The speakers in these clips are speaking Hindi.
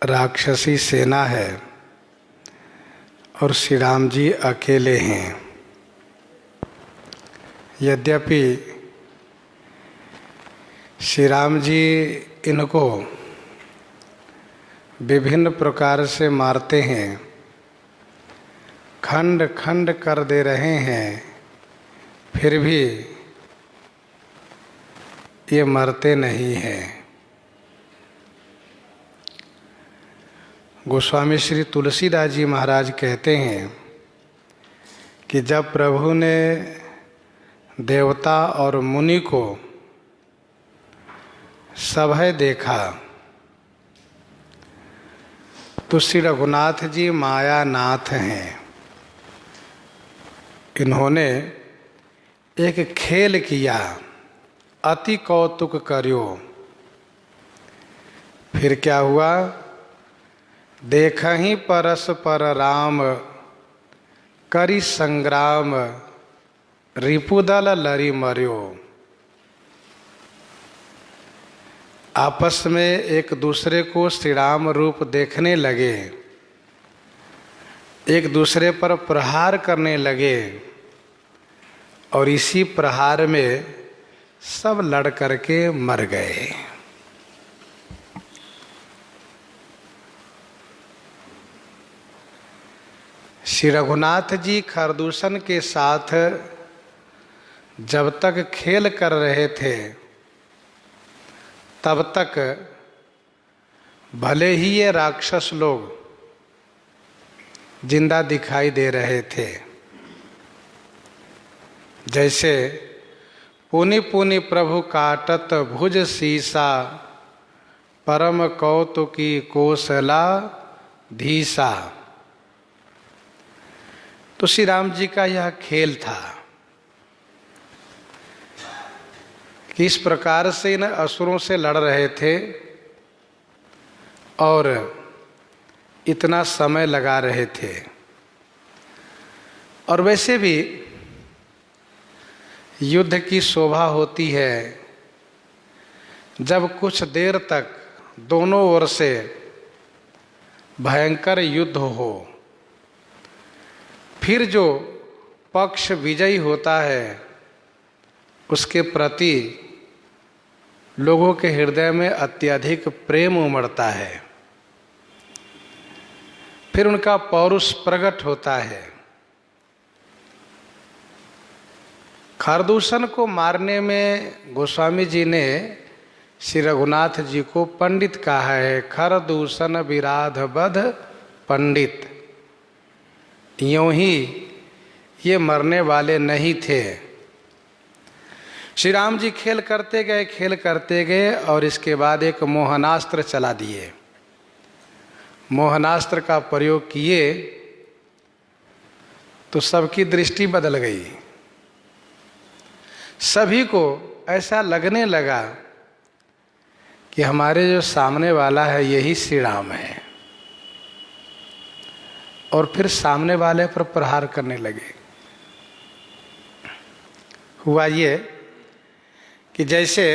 राक्षसी सेना है और श्री राम जी अकेले हैं। यद्यपि श्री राम जी इनको विभिन्न प्रकार से मारते हैं, खंड खंड कर दे रहे हैं, फिर भी ये मरते नहीं हैं। गोस्वामी श्री तुलसीदास जी महाराज कहते हैं कि जब प्रभु ने देवता और मुनि को सभय देखा तो श्री रघुनाथ जी मायानाथ हैं। इन्होंने एक खेल किया, अति कौतुक करियो। फिर क्या हुआ? देखहि परस पर राम, करि संग्राम, रिपुदल लरि मर्यो। आपस में एक दूसरे को श्री राम रूप देखने लगे, एक दूसरे पर प्रहार करने लगे और इसी प्रहार में सब लड़ करके मर गए। श्री रघुनाथ जी खरदूषण के साथ जब तक खेल कर रहे थे तब तक भले ही ये राक्षस लोग जिंदा दिखाई दे रहे थे। जैसे पुनि पुनि प्रभु काटत भुज सीसा, परम कौतुकी कोसला धीसा। तो श्री राम जी का यह खेल था कि इस प्रकार से इन असुरों से लड़ रहे थे और इतना समय लगा रहे थे। और वैसे भी युद्ध की शोभा होती है जब कुछ देर तक दोनों ओर से भयंकर युद्ध हो, फिर जो पक्ष विजयी होता है उसके प्रति लोगों के हृदय में अत्यधिक प्रेम उमड़ता है, फिर उनका पौरुष प्रकट होता है। खरदूषण को मारने में गोस्वामी जी ने श्री रघुनाथ जी को पंडित कहा है। खरदूषण विराध बध पंडित। यूं ही ये मरने वाले नहीं थे। श्री राम जी खेल करते गए और इसके बाद एक मोहनास्त्र चला दिए। मोहनास्त्र का प्रयोग किए तो सबकी दृष्टि बदल गई। सभी को ऐसा लगने लगा कि हमारे जो सामने वाला है यही श्री राम है, और फिर सामने वाले पर प्रहार करने लगे। हुआ ये कि जैसे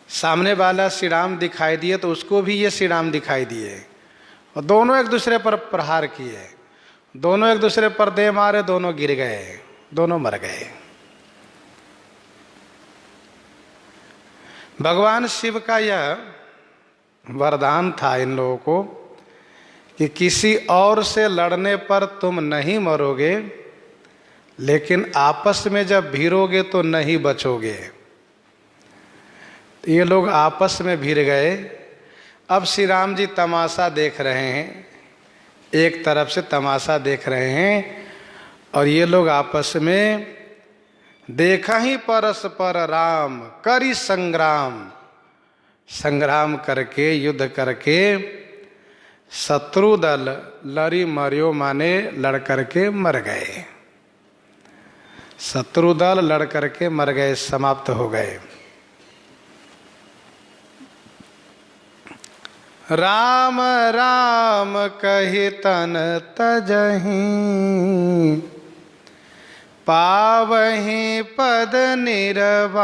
सामने वाला श्री राम दिखाई दिए तो उसको भी ये श्री राम दिखाई दिए और दोनों एक दूसरे पर प्रहार किए। दोनों एक दूसरे पर दे मारे, दोनों गिर गए, दोनों मर गए। भगवान शिव का यह वरदान था इन लोगों को कि किसी और से लड़ने पर तुम नहीं मरोगे, लेकिन आपस में जब भिड़ोगे तो नहीं बचोगे। ये लोग आपस में भिड़ गए। अब श्री राम जी तमाशा देख रहे हैं, एक तरफ से तमाशा देख रहे हैं और ये लोग आपस में देखा ही परस पर राम, करि संग्राम। संग्राम करके, युद्ध करके शत्रु दल लरि मर्यो, माने लड़ करके मर गए। शत्रु दल लड़ करके मर गए, समाप्त हो गए। राम राम कहि तन तजहि, पावहि पद निर्वाण।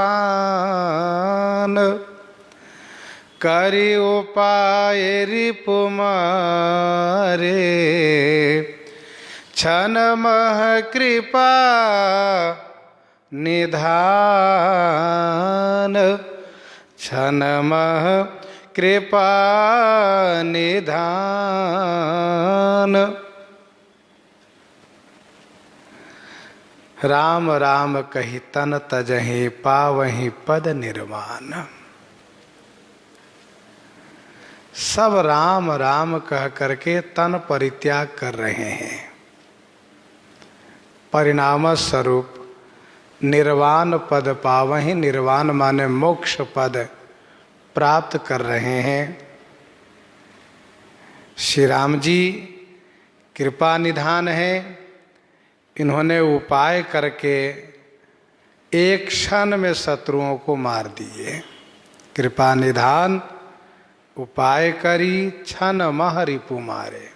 करि उपाय रिपु मारे, क्षण मह कृपा निधान, क्षण मह कृपा निधान। राम राम कहि तन तजहि, पावहि पद निर्वाण। सब राम राम कह करके तन परित्याग कर रहे हैं, परिणाम स्वरूप निर्वाण पद पावहि, निर्वाण माने मोक्ष पद प्राप्त कर रहे हैं। श्री राम जी कृपा निधान है, इन्होंने उपाय करके एक क्षण में शत्रुओं को मार दिए। कृपा निधान उपाय करी, क्षण मह रिपु मारे,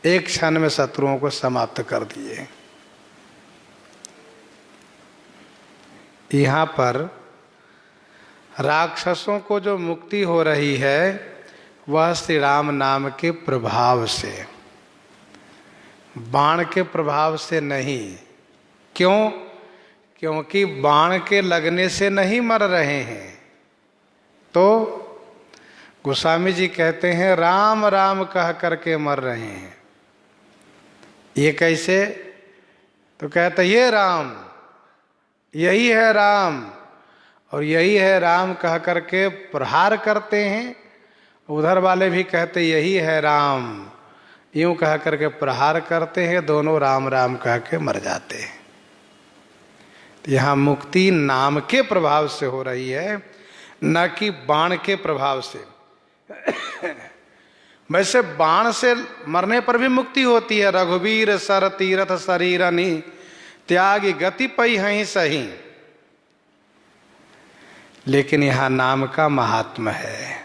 एक क्षण में शत्रुओं को समाप्त कर दिए। यहाँ पर राक्षसों को जो मुक्ति हो रही है वह श्री राम नाम के प्रभाव से, बाण के प्रभाव से नहीं। क्यों? क्योंकि बाण के लगने से नहीं मर रहे हैं। तो गोस्वामी जी कहते हैं राम राम कह करके मर रहे हैं। ये कैसे? तो कहते ये राम, यही है राम, और यही है राम कह करके प्रहार करते हैं। उधर वाले भी कहते यही है राम, यूं कह करके प्रहार करते हैं। दोनों राम राम कह के मर जाते हैं। यहाँ मुक्ति नाम के प्रभाव से हो रही है, न कि बाण के प्रभाव से। वैसे बाण से मरने पर भी मुक्ति होती है। रघुवीर सर तीरथ शरीरनि, त्यागी गति पई हहीं सही। लेकिन यहाँ नाम का महात्मा है,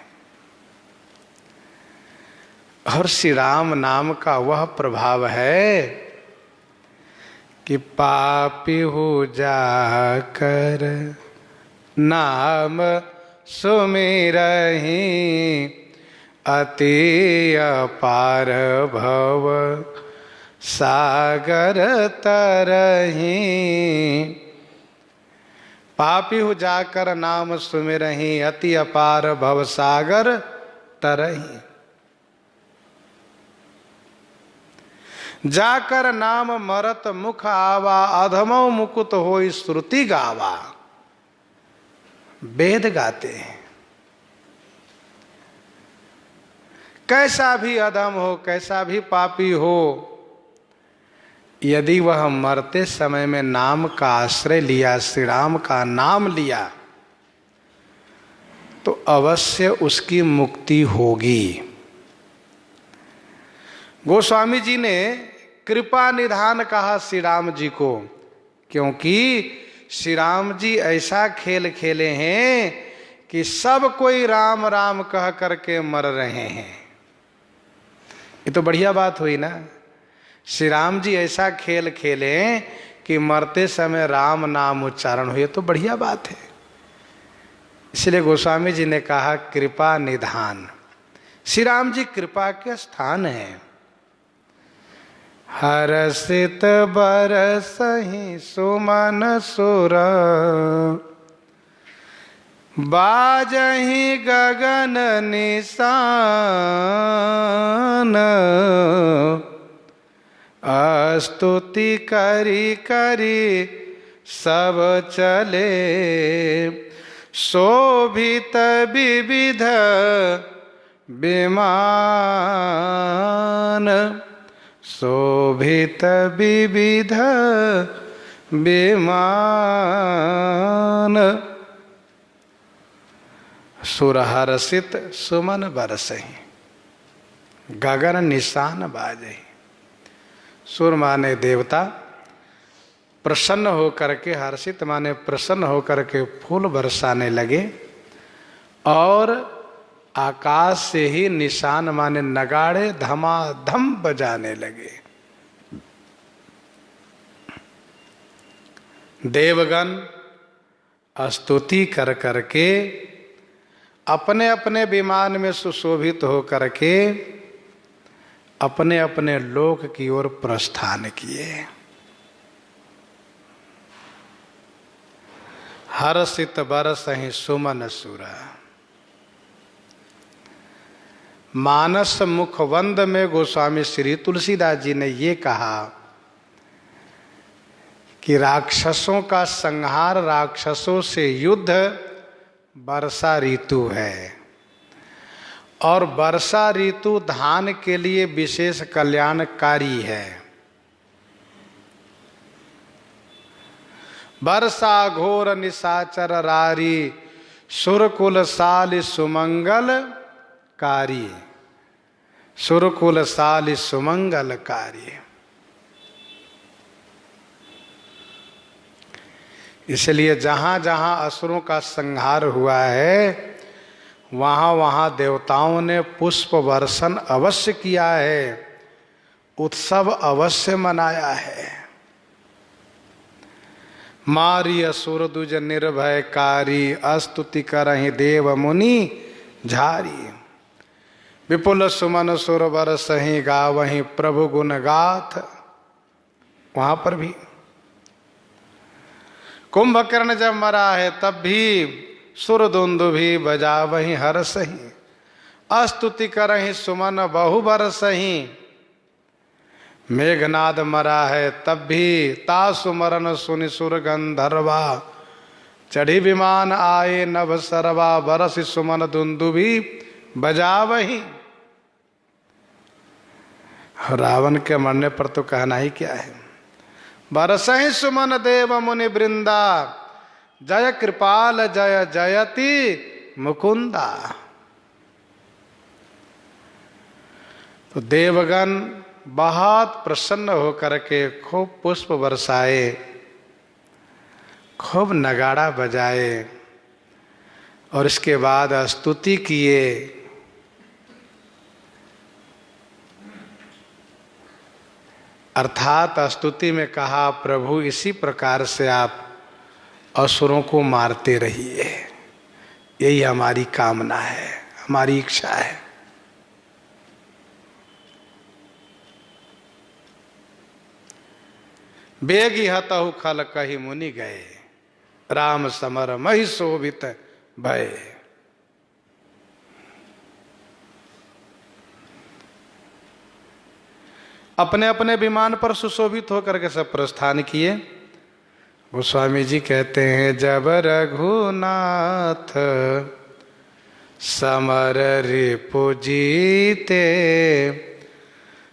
और श्री राम नाम का वह प्रभाव है कि पापी हो जाकर नाम सुमिरहि, अति अपार भव सागर तरहि। पापी हो जाकर नाम सुमिरहि, अति अपार भव सागर तरहि। जाकर नाम मरत मुख आवा, अधमो मुकुत होई श्रुति गावा। वेद गाते हैं। कैसा भी अधम हो, कैसा भी पापी हो, यदि वह मरते समय में नाम का आश्रय लिया, श्री राम का नाम लिया, तो अवश्य उसकी मुक्ति होगी। गोस्वामी जी ने कृपा निधान कहा श्री राम जी को, क्योंकि श्री राम जी ऐसा खेल खेले हैं कि सब कोई राम राम कह करके मर रहे हैं। ये तो बढ़िया बात हुई ना। श्री राम जी ऐसा खेल खेले कि मरते समय राम नाम उच्चारण हुए, तो बढ़िया बात है। इसलिए गोस्वामी जी ने कहा कृपा निधान। श्री राम जी कृपा के स्थान हैं। हर्षित बरसहि सुमन सुर, बाजहि गगन निशान। स्तुति करी करी सब चले, शोभित विविध विमान। शोभित विविध विमान। सुरहर्षित सुमन बरसहि, गगन निशान बाजहि। सुर माने देवता, प्रसन्न होकर के, हर्षित माने प्रसन्न होकर के फूल बरसाने लगे, और आकाश से ही निशान माने नगाड़े धमाधम बजाने लगे। देवगण स्तुति कर करके अपने अपने विमान में सुशोभित होकर के अपने अपने लोक की ओर प्रस्थान किए। हर्षित बरसहि सुमन सुर। मानस मुखवंद में गोस्वामी श्री तुलसीदास जी ने ये कहा कि राक्षसों का संहार, राक्षसों से युद्ध वर्षा ऋतु है, और वर्षा ऋतु धान के लिए विशेष कल्याणकारी है। वर्षा घोर निशाचर रारी, सुरकुल साल सुमंगल कारी, सुरकुल साल सुमंगल कारी। इसलिए जहाँ जहाँ असुरों का संहार हुआ है वहाँ वहाँ देवताओं ने पुष्प वर्षण अवश्य किया है, उत्सव अवश्य मनाया है। मारी असुर दुज निर्भयकारी, अस्तुति करहि देव मुनि झारी। विपुल सुमन सुर बरसहि गावहि प्रभु गुण गाथ। वहाँ पर भी कुंभकर्ण जब मरा है तब भी सुर दुंदुभि बजावहि हरसहि, अस्तुति करहि सुमन बहु बरसहि। मेघनाद मरा है तब भी तासु मरन सुनि सुर गंधर्वा, चढ़ी विमान आए नभ सरवा, बरस सुमन दुंदुभि बजावहि। रावण के मरने पर तो कहना ही क्या है। बरसहि सुमन देव मुनि वृंदा, जय कृपाल जय जयति मुकुंदा। तो देवगण बहुत प्रसन्न होकर के खूब पुष्प बरसाए, खूब नगाड़ा बजाए, और इसके बाद स्तुति किए। अर्थात स्तुति में कहा, प्रभु इसी प्रकार से आप असुरों को मारते रहिए, यही हमारी कामना है, हमारी इच्छा है। बेगी हतहु खल कहि मुनि गए, राम समर महि शोभित भय। अपने अपने विमान पर सुशोभित होकर के सब प्रस्थान किए। गोस्वामी जी कहते हैं, जब रघुनाथ समर रिपु जीते,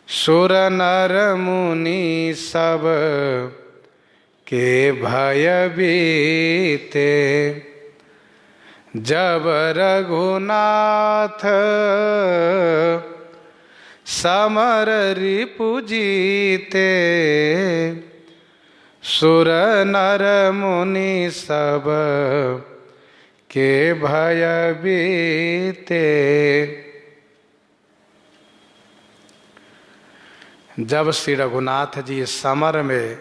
सुर नर मुनि सब के भय बीते। जब रघुनाथ समर रिपु जीते, सुर नर मुनि सब के भय बीते। जब श्री रघुनाथ जी समर में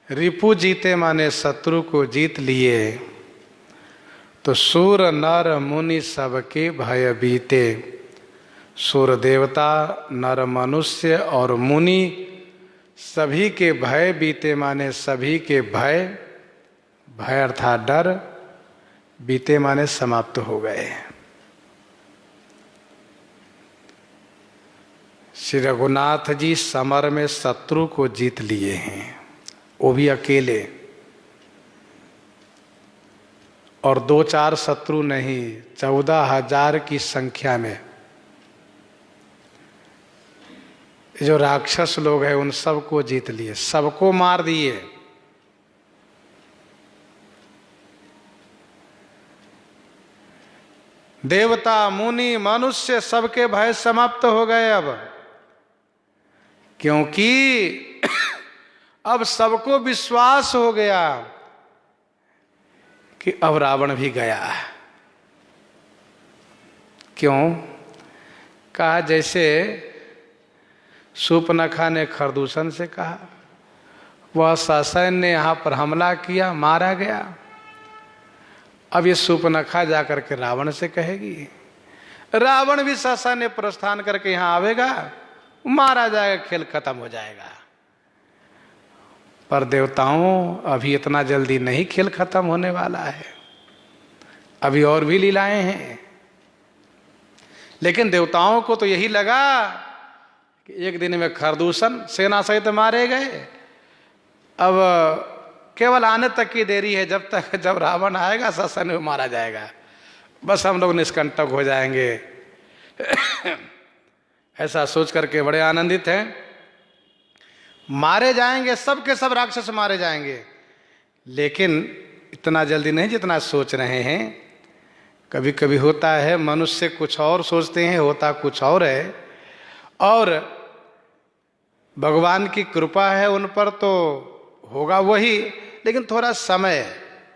रिपु जीते माने शत्रु को जीत लिए, तो सुर नर मुनि सब के भय बीते। सुर देवता, नर मनुष्य और मुनि सभी के भय बीते माने सभी के भय, भय अर्थात डर, बीते माने समाप्त हो गए। श्री रघुनाथ जी समर में शत्रु को जीत लिए हैं, वो भी अकेले, और 2-4 शत्रु नहीं, 14,000 की संख्या में। जो राक्षस लोग हैं उन सबको जीत लिए, सबको मार दिए। देवता, मुनि, मनुष्य सबके भय समाप्त हो गए अब, क्योंकि अब सबको विश्वास हो गया कि अब रावण भी गया। क्यों? कहा जैसे शूर्पणखा ने खरदूषण से कहा, वह ससैन्य ने यहाँ पर हमला किया, मारा गया। अब ये सूर्पनखा जाकर के रावण से कहेगी। रावण भी ससन्य प्रस्थान करके यहां आवेगा, मारा जाएगा, खेल खत्म हो जाएगा। पर देवताओं, अभी इतना जल्दी नहीं खेल खत्म होने वाला है, अभी और भी लीलाएं हैं। लेकिन देवताओं को तो यही लगा कि एक दिन में खरदूषण सेना सहित मारे गए, अब केवल आने तक की देरी है, जब रावण आएगा ससन्य मारा जाएगा, बस हम लोग निष्कंटक हो जाएंगे। ऐसा सोच करके बड़े आनंदित हैं। मारे जाएंगे, सब के सब राक्षस मारे जाएंगे, लेकिन इतना जल्दी नहीं जितना सोच रहे हैं। कभी कभी होता है मनुष्य कुछ और सोचते हैं, होता कुछ और है, और भगवान की कृपा है उन पर तो होगा वही, लेकिन थोड़ा समय,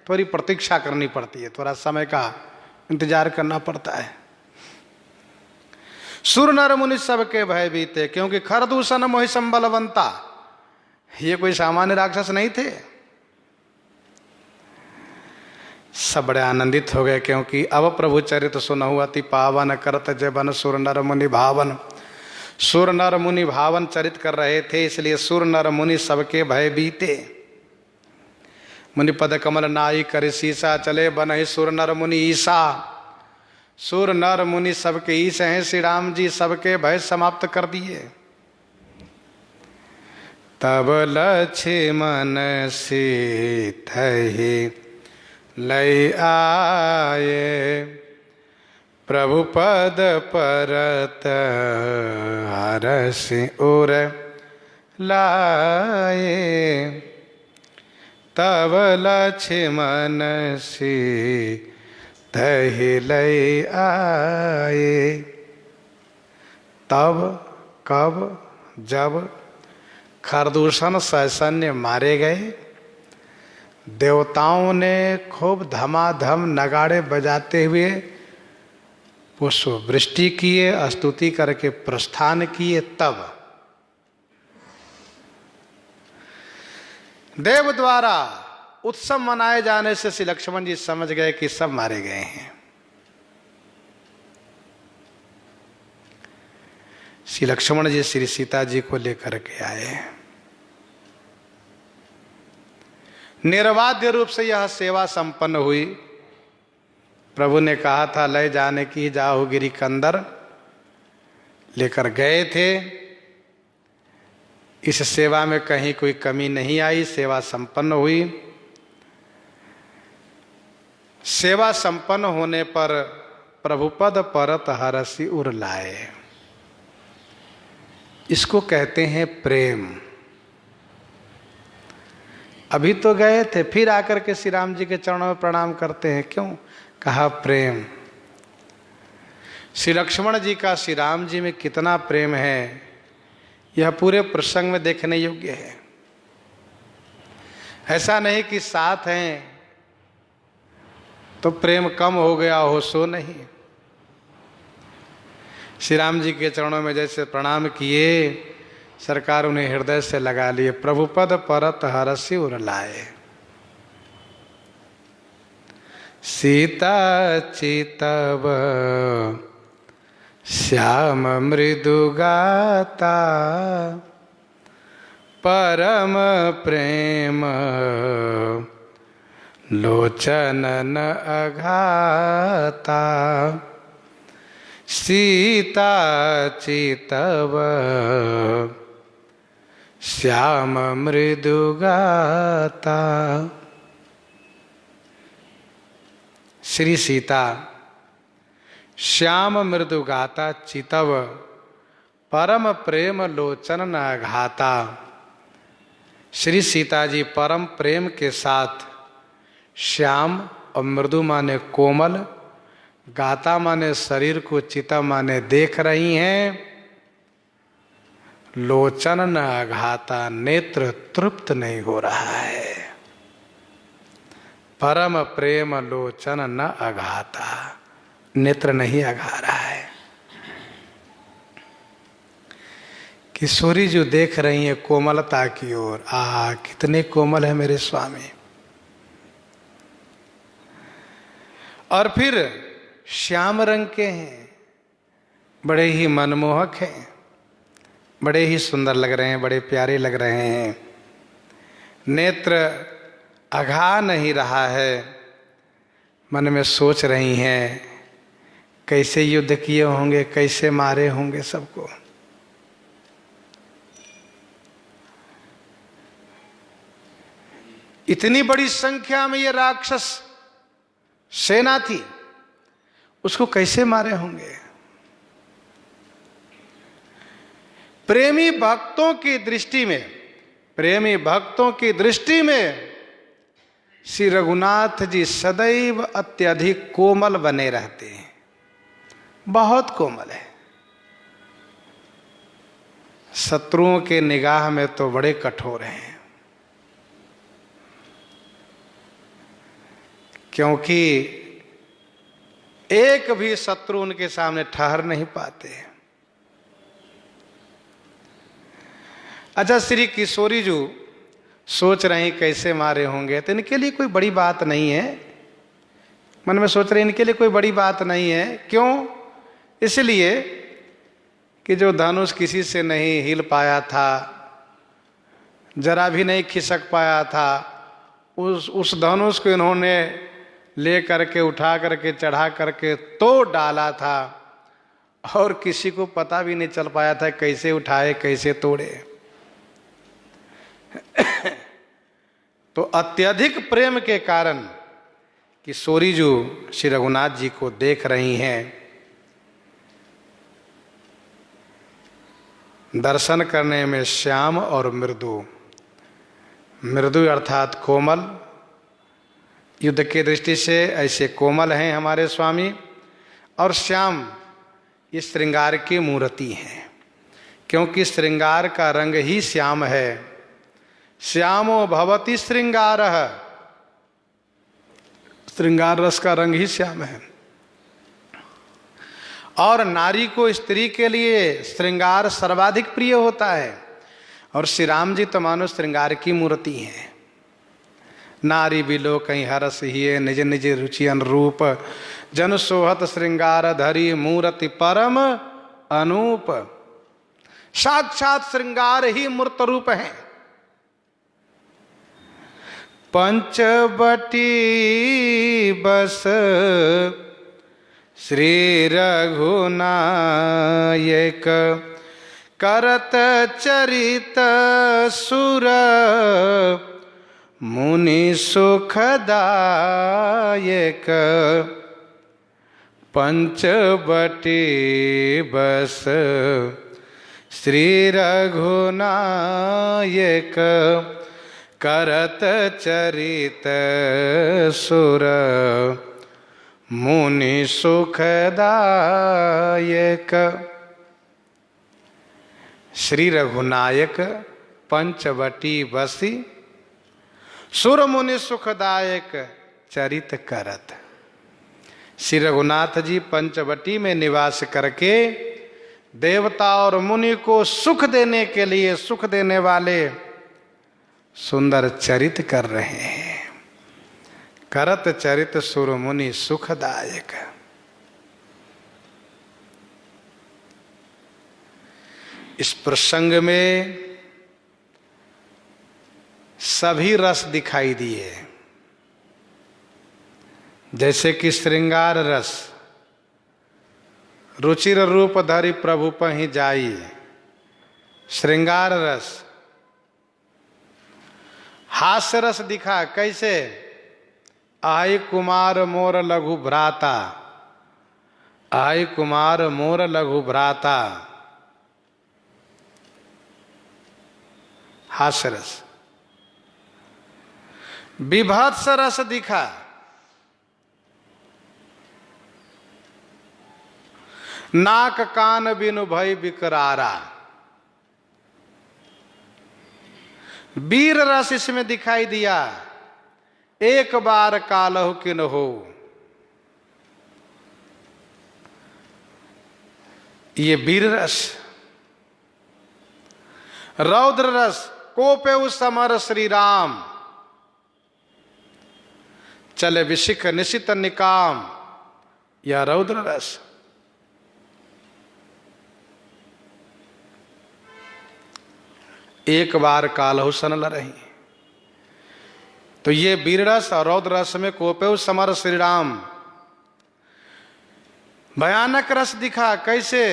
थोड़ी प्रतीक्षा करनी पड़ती है, थोड़ा समय का इंतजार करना पड़ता है। सुर नर मुनि सबके भय बीते, क्योंकि खरदूषण मोहि संबलवंता, ये कोई सामान्य राक्षस नहीं थे। सब बड़े आनंदित हो गए, क्योंकि अब प्रभु चरित सुनहु अति पावन, करत जबन सुर नर मुनि भावन। सुर नर मुनि भावन चरित कर रहे थे, इसलिए सुर नर मुनि सबके भय बीते। मुनि पद कमल नाई कर शीसा, चले बन ही सुर नर मुनि ईसा। सुर नर मुनि सबके ईश हैं श्री राम जी, सबके भय समाप्त कर दिए। तब लक्ष्मण सीतहि लय आए, प्रभु पद परत हरसि उर लाए। तब लक्ष्मण सीतहि लय आए। तब, कब, जब खरदूषण सैन्य मारे गए, देवताओं ने खूब धमाधम नगाड़े बजाते हुए पुष्प वृष्टि किए, स्तुति करके प्रस्थान किए। तब देव द्वारा उत्सव मनाए जाने से श्री लक्ष्मण जी समझ गए कि सब मारे गए हैं। श्री लक्ष्मण जी श्री सीता जी को लेकर के आए। निर्वाद्य रूप से यह सेवा संपन्न हुई। प्रभु ने कहा था ले जाने की, जाओ गिरी कंदर, लेकर गए थे। इस सेवा में कहीं कोई कमी नहीं आई, सेवा संपन्न हुई। सेवा संपन्न होने पर प्रभुपद परत हरसि उर लाए। इसको कहते हैं प्रेम। अभी तो गए थे, फिर आकर के श्री राम जी के चरणों में प्रणाम करते हैं, क्यों? कहा प्रेम। श्री लक्ष्मण जी का श्री राम जी में कितना प्रेम है, यह पूरे प्रसंग में देखने योग्य है। ऐसा नहीं कि साथ हैं तो प्रेम कम हो गया हो, सो नहीं। श्री राम जी के चरणों में जैसे प्रणाम किए, सरकार उन्हें हृदय से लगा लिए। प्रभुपद परत हरसि उर लाए। सीता चितव श्याम मृदु गाता, परम प्रेम लोचन न अघाता। सीता चितव श्याम मृदु गाता। श्री सीता श्याम मृदु गाता, चितव परम प्रेम लोचन न घाता। श्री सीता जी परम प्रेम के साथ श्याम और मृदु माने कोमल, गाता माने शरीर को, चिता माने देख रही हैं। लोचन न अघाता, नेत्र तृप्त नहीं हो रहा है। परम प्रेम लोचन न अघाता, नेत्र नहीं अघा रहा है। किशोरी जो देख रही है कोमलता की ओर, कितने कोमल है मेरे स्वामी। और फिर श्याम रंग के हैं, बड़े ही मनमोहक हैं, बड़े ही सुंदर लग रहे हैं, बड़े प्यारे लग रहे हैं। नेत्र अघा नहीं रहा है, मन में सोच रही हैं कैसे युद्ध किए होंगे, कैसे मारे होंगे सबको। इतनी बड़ी संख्या में ये राक्षस सेना थी, उसको कैसे मारे होंगे। प्रेमी भक्तों की दृष्टि में, प्रेमी भक्तों की दृष्टि में श्री रघुनाथ जी सदैव अत्यधिक कोमल बने रहते हैं, बहुत कोमल है। शत्रुओं के निगाह में तो बड़े कठोर हैं, क्योंकि एक भी शत्रु उनके सामने ठहर नहीं पाते। अच्छा, श्री किशोरी जी सोच रहे हैं कैसे मारे होंगे, तो इनके लिए कोई बड़ी बात नहीं है। मन में सोच रहे हैं इनके लिए कोई बड़ी बात नहीं है। क्यों? इसलिए कि जो धनुष किसी से नहीं हिल पाया था, जरा भी नहीं खिसक पाया था, उस धनुष को इन्होंने ले करके उठा करके चढ़ा करके तोड़ डाला था, और किसी को पता भी नहीं चल पाया था कैसे उठाए कैसे तोड़े। तो अत्यधिक प्रेम के कारण किशोरी जी श्री रघुनाथ जी को देख रही हैं। दर्शन करने में श्याम और मृदु, मृदु अर्थात कोमल, युद्ध की दृष्टि से ऐसे कोमल हैं हमारे स्वामी, और श्याम ये श्रृंगार की मूर्ति हैं, क्योंकि श्रृंगार का रंग ही श्याम है। श्यामो भवति श्रृंगारः, श्रृंगार रस का रंग ही श्याम है। और नारी को स्त्री के लिए श्रृंगार सर्वाधिक प्रिय होता है, और श्री राम जी तो मानो श्रृंगार की मूर्ति हैं। नारी बिलो कहीं हरस हिए निज निज रुचि अनुरूप, जन सोहत श्रृंगार धरी मूर्ति परम अनूप। साक्षात श्रृंगार ही मूर्त रूप है। पंचवटी बस श्री रघुनायक, करत चरित सुर मुनि सुखदायक। पंचवटी बस श्री रघुनायक, करत चरित सुर मुनि सुखदायक। श्री रघुनायक पंचवटी बसी, सुर मुनि सुखदायक चरित करत। श्री रघुनाथ जी पंचवटी में निवास करके देवता और मुनि को सुख देने के लिए, सुख देने वाले सुंदर चरित कर रहे हैं। करत चरित सुर मुनि सुखदायक। इस प्रसंग में सभी रस दिखाई दिए, जैसे कि श्रृंगार रस, रुचिर रूप धरि प्रभु पहि जाई, श्रृंगार रस। हास्य रस दिखा, कैसे? आई कुमार मोर लघु भ्राता, आई कुमार मोर लघु भ्राता, हास्य रस। विभत्स रस दिखा, नाक कान बिनु भय विकरारा। वीर रस इसमें दिखाई दिया, एक बार कालहु किन हो। ये वीर रस। रौद्र रस, कोपेउ समर श्री राम, चले विशिख निशित निकाम। या रौद्र रस। एक बार कालहु सन लरही। तो ये वीर रस और रौद्र रस में कोपेव समर श्री राम। भयानक रस दिखा कैसे?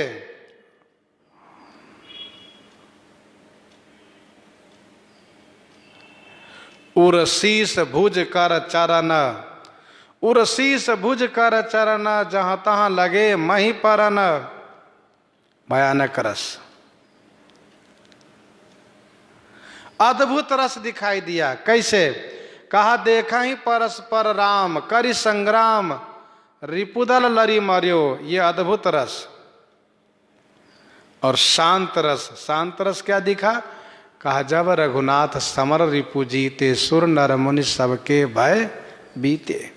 उरसीस भुज कर चरण, उरसीस भुज कर चरण, जहां तहां लगे मही परन। भयानक रस, अद्भुत रस दिखाई दिया। कैसे? कहा देखा ही परस्पर राम, करि संग्राम, रिपुदल लरी मर्यो। ये अद्भुत रस। और शांत रस, शांत रस क्या दिखा? कहा जब रघुनाथ समर रिपु जीते, सुर नर मुनि सबके भय बीते।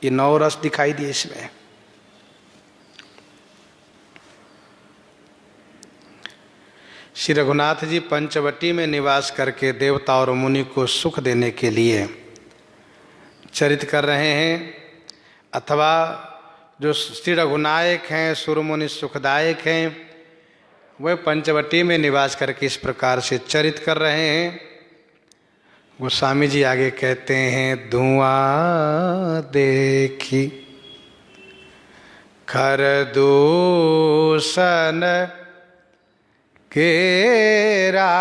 ये 9 रस दिखाई दिए इसमें। श्री रघुनाथ जी पंचवटी में निवास करके देवता और मुनि को सुख देने के लिए चरित कर रहे हैं, अथवा जो श्री रघुनायक हैं, सुरमुनि सुखदायक हैं, वह पंचवटी में निवास करके इस प्रकार से चरित कर रहे हैं। गोस्वामी जी आगे कहते हैं, धुआं देखी खर दूषण केरा,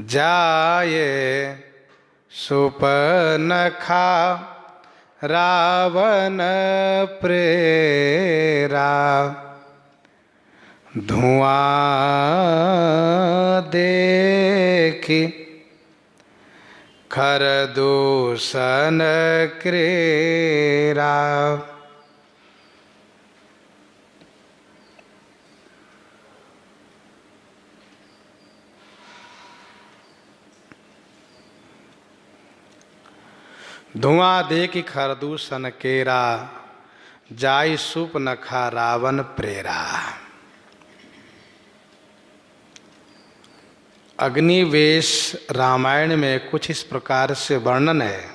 जाये सुपनखा रावण प्रेरा। धुआं देखी खर दूषण क्रेरा। धुआं देखी खरदूषण केरा, जाई सुप नखा रावण प्रेरा। अग्निवेश रामायण में कुछ इस प्रकार से वर्णन है।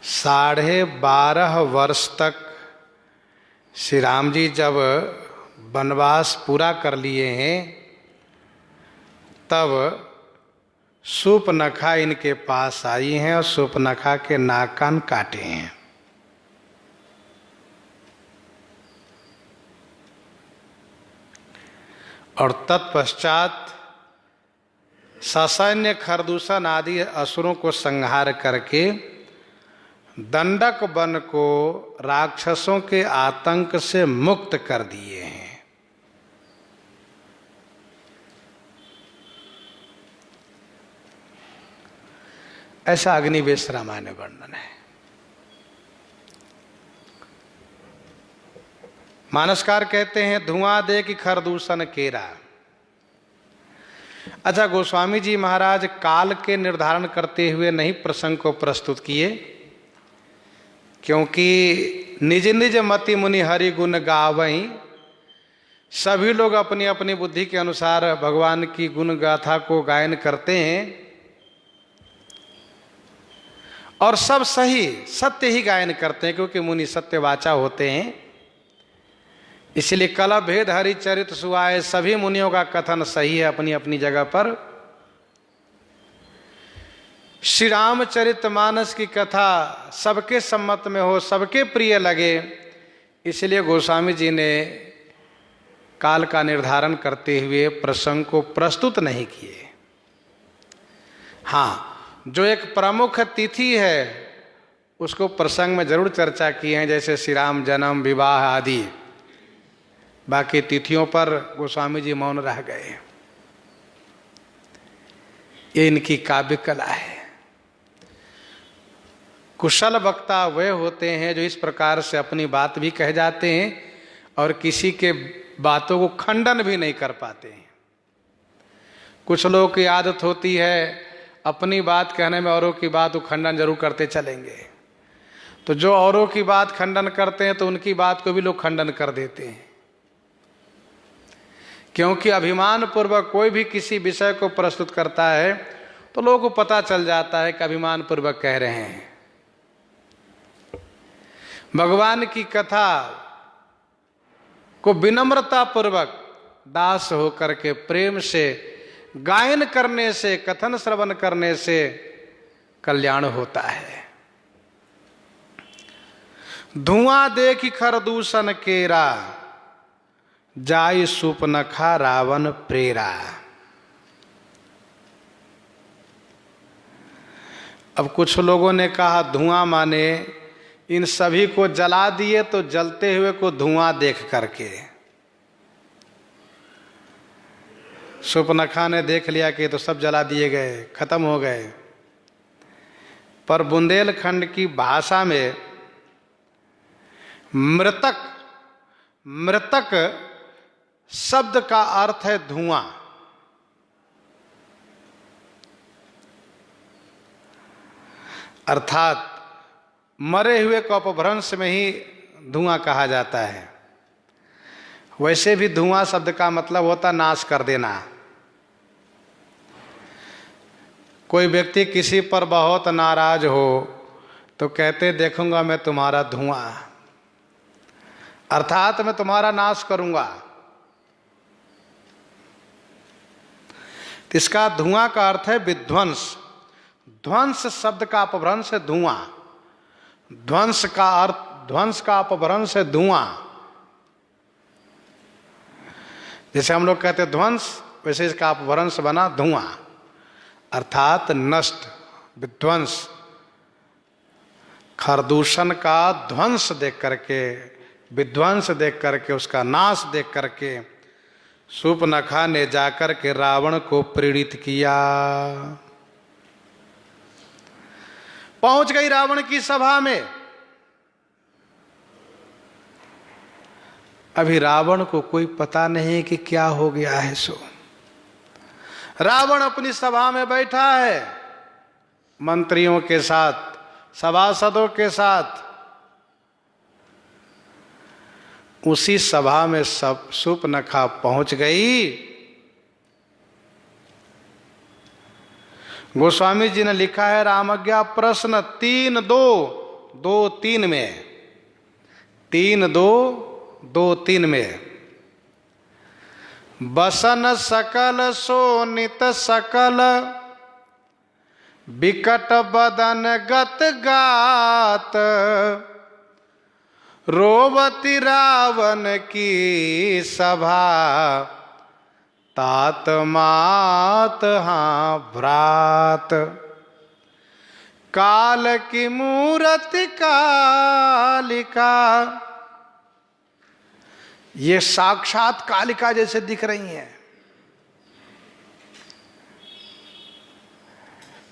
12.5 वर्ष तक श्री राम जी जब वनवास पूरा कर लिए हैं, तब सूपनखा इनके पास आई हैं और सूपनखा के नाक कान काटे हैं। और तत्पश्चात ससैन्य खरदूषण आदि असुरों को संहार करके दंडक वन को राक्षसों के आतंक से मुक्त कर दिए हैं। ऐसा अग्निवेश रामायण में वर्णन है। मानसकार कहते हैं, धुआं दे कि खरदूषण केरा। अच्छा, गोस्वामी जी महाराज काल के निर्धारण करते हुए नहीं प्रसंग को प्रस्तुत किए, क्योंकि निज निज मति मुनि हरि गुण गावहीं। सभी लोग अपनी अपनी बुद्धि के अनुसार भगवान की गुण गाथा को गायन करते हैं, और सब सही सत्य ही गायन करते हैं, क्योंकि मुनि सत्यवाचा होते हैं। इसलिए कल भेद हरिचरित सुआए, सभी मुनियों का कथन सही है अपनी अपनी जगह पर। श्री रामचरितमानस की कथा सबके सम्मत में हो, सबके प्रिय लगे, इसलिए गोस्वामी जी ने काल का निर्धारण करते हुए प्रसंग को प्रस्तुत नहीं किए। हाँ, जो एक प्रमुख तिथि है उसको प्रसंग में जरूर चर्चा की है, जैसे श्री राम जन्म, विवाह आदि। बाकी तिथियों पर गोस्वामी जी मौन रह गए। ये इनकी काव्य कला है। कुशल वक्ता वे होते हैं जो इस प्रकार से अपनी बात भी कह जाते हैं और किसी के बातों को खंडन भी नहीं कर पाते हैं। कुछ लोगों की आदत होती है अपनी बात कहने में औरों की बात को खंडन जरूर करते चलेंगे। तो जो औरों की बात खंडन करते हैं तो उनकी बात को भी लोग खंडन कर देते हैं, क्योंकि अभिमान पूर्वक कोई भी किसी विषय को प्रस्तुत करता है तो लोगों को पता चल जाता है कि अभिमान पूर्वक कह रहे हैं। भगवान की कथा को विनम्रता पूर्वक दास होकर के प्रेम से गायन करने से, कथन श्रवण करने से कल्याण होता है। धुआं देखी खरदूषण केरा, जाई सूपनखा रावण प्रेरा। अब कुछ लोगों ने कहा धुआं माने इन सभी को जला दिए तो जलते हुए को धुआं देख करके। सूपनखा ने देख लिया कि तो सब जला दिए गए, खत्म हो गए। पर बुंदेलखंड की भाषा में मृतक शब्द का अर्थ है धुआं। अर्थात मरे हुए को अपभ्रंश में ही धुआं कहा जाता है। वैसे भी धुआं शब्द का मतलब होता नाश कर देना। कोई व्यक्ति किसी पर बहुत नाराज हो तो कहते देखूंगा मैं तुम्हारा धुआं, अर्थात मैं तुम्हारा नाश करूंगा। इसका धुआं का अर्थ है विध्वंस। ध्वंस शब्द का अपभ्रंश है धुआं। ध्वंस का अर्थ, ध्वंस का अपभ्रंश है धुआं। जैसे हम लोग कहते ध्वंस, वैसे इसका अपभ्रंश बना धुआं, अर्थात नष्ट, विध्वंस। खरदूषण का ध्वंस देख करके, विध्वंस देख करके, उसका नाश देख करके सूपनखा ने जाकर के रावण को प्रेरित किया। पहुंच गई रावण की सभा में। अभी रावण को कोई पता नहीं कि क्या हो गया है। सो रावण अपनी सभा में बैठा है मंत्रियों के साथ, सभासदों के साथ। उसी सभा में सब सूपनखा पहुंच गई। गोस्वामी जी ने लिखा है रामज्ञा प्रश्न 3-2-2-3 में, 3-2-2-3 में, बसन सकल सोनित सकल, विकट बदन गत गात, रोवती रावण की सभा, तात मात हाँ भ्रात, काल की मूर्ति कालिका। ये साक्षात कालिका जैसे दिख रही हैं।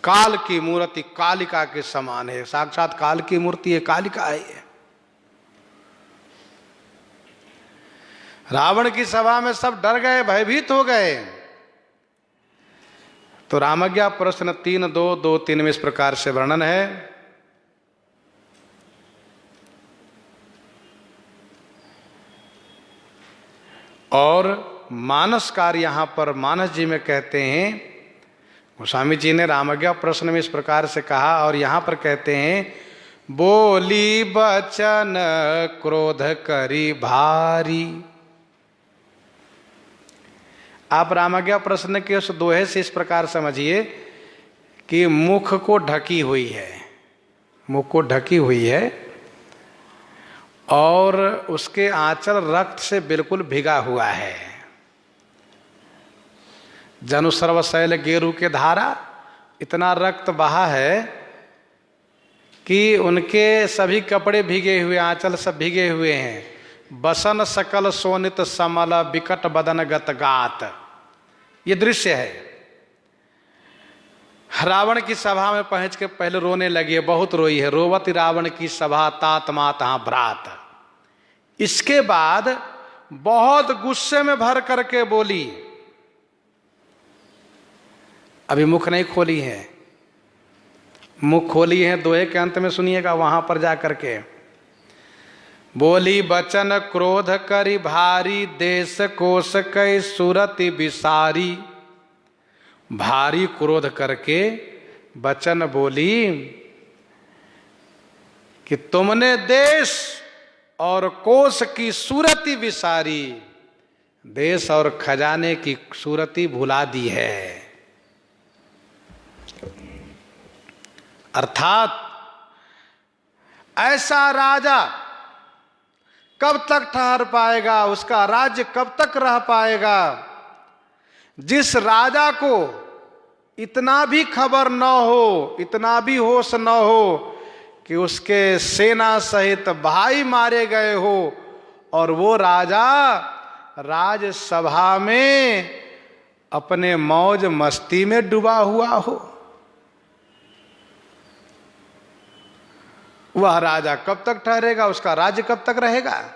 काल की मूर्ति कालिका के समान है। साक्षात काल की मूर्ति है, कालिका है ये। रावण की सभा में सब डर गए, भयभीत हो गए। तो रामज्ञा प्रश्न 3-2-2-3 में इस प्रकार से वर्णन है। और मानसकार यहां पर मानस जी में कहते हैं, गोस्वामी जी ने रामज्ञा प्रश्न में इस प्रकार से कहा और यहां पर कहते हैं, बोली बचन क्रोध करी भारी। आप रामज्ञा प्रश्न के उस दोहे से इस प्रकार समझिए कि मुख को ढकी हुई है, मुख को ढकी हुई है और उसके आंचल रक्त से बिल्कुल भिगा हुआ है। जनु सर्वशैल गेरु के धारा, इतना रक्त बहा है कि उनके सभी कपड़े भीगे हुए, आंचल सब भीगे हुए हैं। बसन सकल सोनित समल, विकट बदन गत गात। ये दृश्य है। रावण की सभा में पहुंच के पहले रोने लगी, बहुत रोई है। रोवती रावण की सभा, तात मात हाँ भ्रात। इसके बाद बहुत गुस्से में भर करके बोली, अभी मुख नहीं खोली है, मुख खोली है दोहे के अंत में सुनिएगा, वहां पर जाकर के बोली, बचन क्रोध करी भारी, देश कोश कई सुरति विसारी, भारी क्रोध करके वचन बोली कि तुमने देश और कोष की सूरती विसारी, देश और खजाने की सूरती भुला दी है। अर्थात ऐसा राजा कब तक ठहर पाएगा, उसका राज्य कब तक रह पाएगा, जिस राजा को इतना भी खबर न हो, इतना भी होश न हो कि उसके सेना सहित भाई मारे गए हो, और वो राजा राजसभा में अपने मौज मस्ती में डूबा हुआ हो। वह राजा कब तक ठहरेगा, उसका राज्य कब तक रहेगा।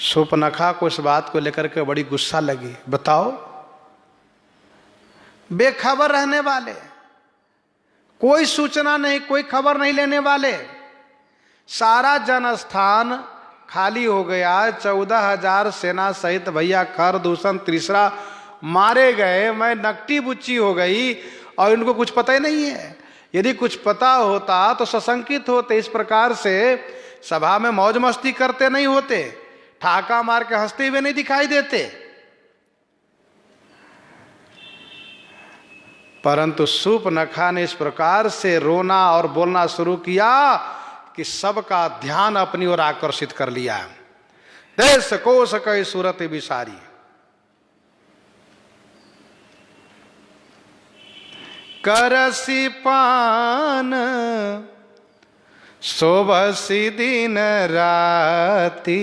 शूर्पणखा को इस बात को लेकर के बड़ी गुस्सा लगी। बताओ, बेखबर रहने वाले, कोई सूचना नहीं, कोई खबर नहीं लेने वाले, सारा जनस्थान खाली हो गया, 14,000 सेना सहित भैया खर दूषण तीसरा मारे गए, मैं नकटी बुच्ची हो गई और इनको कुछ पता ही नहीं है। यदि कुछ पता होता तो सशंकित होते, इस प्रकार से सभा में मौज मस्ती करते नहीं होते, ठाका मार के हंसते हुए नहीं दिखाई देते। परंतु शूर्पणखा ने इस प्रकार से रोना और बोलना शुरू किया कि सबका ध्यान अपनी ओर आकर्षित कर लिया। देश कोष कई सूरत विसारी, करसी पान शोभसी दिन राती,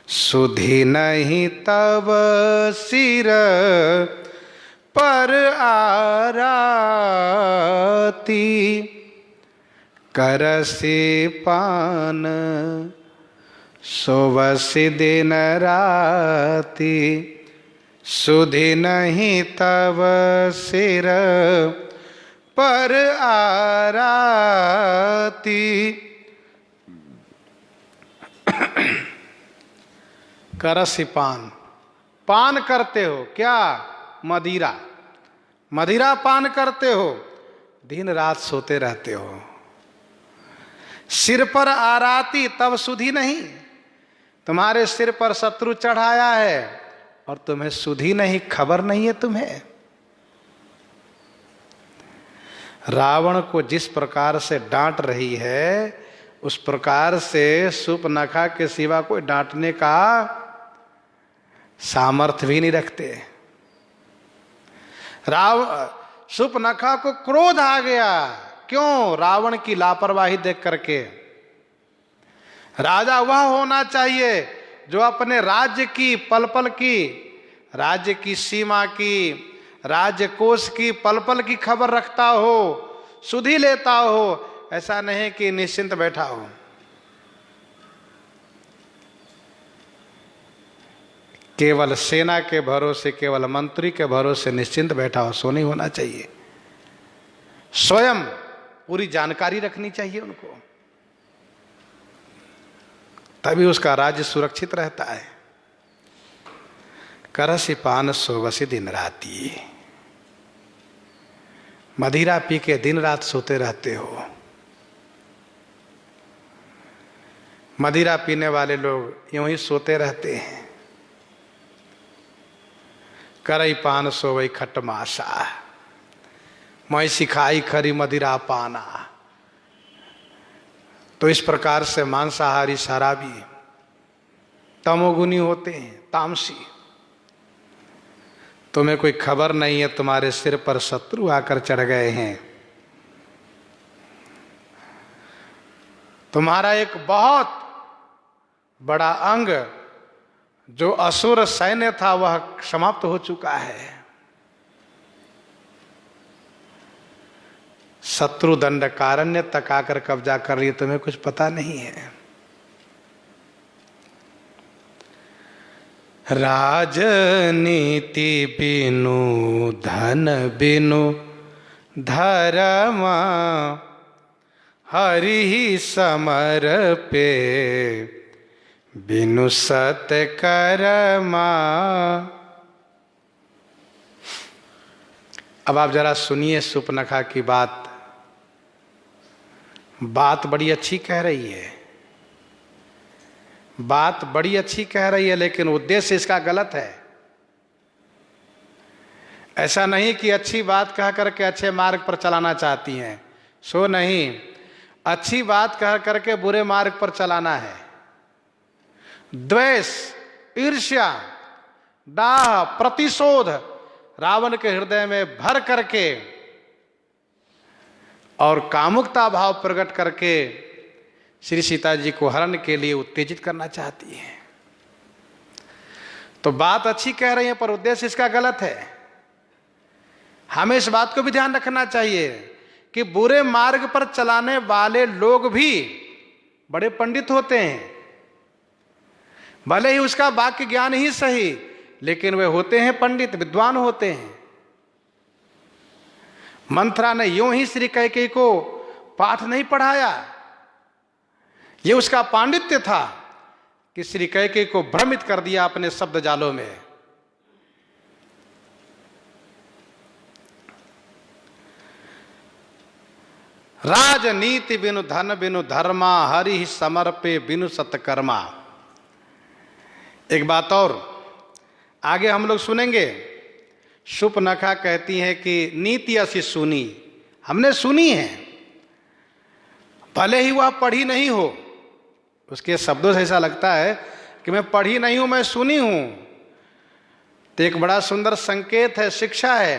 सुधी नहीं तब सिर पर आराती। करसी पान शोभसी दिन राती, सुधी नहीं तब सिर पर आराती। करसी पान, पान करते हो क्या? मदिरा, मदिरा पान करते हो, दिन रात सोते रहते हो। सिर पर आराती, तब सुधी नहीं, तुम्हारे सिर पर शत्रु चढ़ाया है और तुम्हें सुधी नहीं, खबर नहीं है तुम्हें। रावण को जिस प्रकार से डांट रही है, उस प्रकार से शूर्पणखा के सिवा कोई डांटने का सामर्थ्य भी नहीं रखते। शूर्पणखा को क्रोध आ गया। क्यों? रावण की लापरवाही देख करके। राजा वह होना चाहिए जो अपने राज्य की पल पल की, राज्य की सीमा की, राज्य कोष की पल पल की खबर रखता हो, सुधि लेता हो। ऐसा नहीं कि निश्चिंत बैठा हो। केवल सेना के भरोसे, केवल मंत्री के भरोसे निश्चिंत बैठा हो, सो नहीं होना चाहिए। स्वयं पूरी जानकारी रखनी चाहिए उनको, तभी उसका राज्य सुरक्षित रहता है। करसी पान सोवसी दिन राती, मदिरा पी के दिन रात सोते रहते हो। मदिरा पीने वाले लोग यूं ही सोते रहते हैं। करई पान सोवई खटमासा, मैं सिखाई खरी मदिरा पाना। तो इस प्रकार से मांसाहारी शराबी तमोगुनी होते हैं, तामसी। तुम्हें कोई खबर नहीं है, तुम्हारे सिर पर शत्रु आकर चढ़ गए हैं। तुम्हारा एक बहुत बड़ा अंग जो असुर सैन्य था वह समाप्त हो चुका है। शत्रु दंडकारण्य तक आकर कब्जा कर लिए, तुम्हें कुछ पता नहीं है। राजनीति बिनु धन बिनु धर्म, हरि ही समर पे बिनु सत कर्मा। अब आप जरा सुनिए सुपनखा की बात। बात बड़ी अच्छी कह रही है, बात बड़ी अच्छी कह रही है, लेकिन उद्देश्य इसका गलत है। ऐसा नहीं कि अच्छी बात कह करके अच्छे मार्ग पर चलाना चाहती हैं, सो नहीं। अच्छी बात कह करके बुरे मार्ग पर चलाना है। द्वेष, ईर्ष्या, डाह, प्रतिशोध रावण के हृदय में भर करके और कामुकता भाव प्रकट करके श्री सीता जी को हरण के लिए उत्तेजित करना चाहती है। तो बात अच्छी कह रही है पर उद्देश्य इसका गलत है। हमें इस बात को भी ध्यान रखना चाहिए कि बुरे मार्ग पर चलाने वाले लोग भी बड़े पंडित होते हैं। भले ही उसका वाक्य ज्ञान ही सही, लेकिन वे होते हैं पंडित, विद्वान होते हैं। मंथरा ने यूं ही श्री कैकेयी को पाठ नहीं पढ़ाया, यह उसका पांडित्य था कि श्री कैकेयी को भ्रमित कर दिया अपने शब्द जालों में। राजनीति बिनु धन बिनु धर्मा, हरि समर्पे बिनु सत्कर्मा। एक बात और आगे हम लोग सुनेंगे। शूर्पणखा कहती है कि नीति ऐसी सुनी, हमने सुनी है, भले ही वह पढ़ी नहीं हो। उसके शब्दों से ऐसा लगता है कि मैं पढ़ी नहीं हूं, मैं सुनी हूं। तो एक बड़ा सुंदर संकेत है, शिक्षा है